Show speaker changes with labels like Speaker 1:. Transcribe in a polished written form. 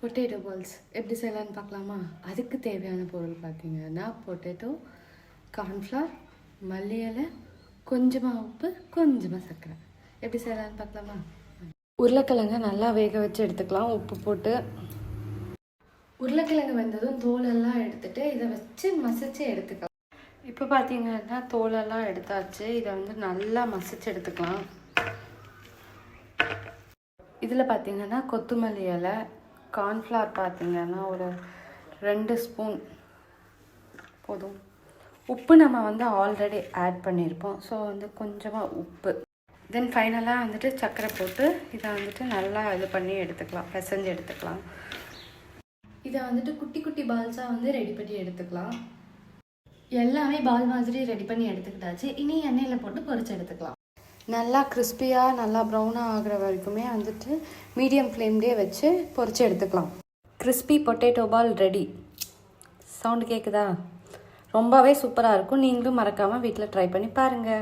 Speaker 1: Potato balls எப்படி செய்யலான்னு பார்க்கலாமா? அதுக்கு தேவையான பொருள் பார்த்தீங்கன்னா பொட்டேட்டோ, கார்ன்ஃப்ளவர், மல்லி இலை, கொஞ்சமாக உப்பு, கொஞ்சமாக சர்க்கரை. எப்படி செய்யலான்னு பார்க்கலாமா? உருளைக்கிழங்க நல்லா வேக வச்சு எடுத்துக்கலாம் உப்பு போட்டு. உருளைக்கிழங்கு வெந்ததும் தோலெல்லாம் எடுத்துட்டு இதை வச்சு மசிச்சு எடுத்துக்கலாம். இப்போ பார்த்தீங்கன்னா தோலெல்லாம் எடுத்தாச்சு. இதை வந்து நல்லா மசிச்சு எடுத்துக்கலாம். இதில் பார்த்தீங்கன்னா கொத்தமல்லி இலை, கார்ன்ஃப்ளவர் பார்த்தீங்கன்னா ஒரு 2 ஸ்பூன் போதும். உப்பு நம்ம வந்து ஆல்ரெடி ஆட் பண்ணியிருப்போம். ஸோ வந்து கொஞ்சமாக உப்பு. தென் ஃபைனலாக வந்துட்டு சர்க்கரை போட்டு இதை வந்துட்டு நல்லா இது பண்ணி எடுத்துக்கலாம், பிசைஞ்சு எடுத்துக்கலாம். இதை வந்துட்டு குட்டி குட்டி பால்ஸாக வந்து ரெடி பண்ணி எடுத்துக்கலாம். எல்லாமே பால் மாதிரி ரெடி பண்ணி எடுத்துக்கிட்டாச்சு. இனி எண்ணெயில் போட்டு பொரிச்சு எடுத்துக்கலாம். நல்லா கிறிஸ்பியாக நல்லா ப்ரௌனாக ஆகிற வரைக்குமே வந்துட்டு மீடியம் ஃப்ளேம்லேயே வச்சு பொரிச்சு எடுத்துக்கலாம். கிறிஸ்பி பொட்டேட்டோ பால் ரெடி. சவுண்டு கேட்குதா? ரொம்பவே சூப்பராக இருக்கும். நீங்களும் மறக்காமல் வீட்டில் ட்ரை பண்ணி பாருங்கள்.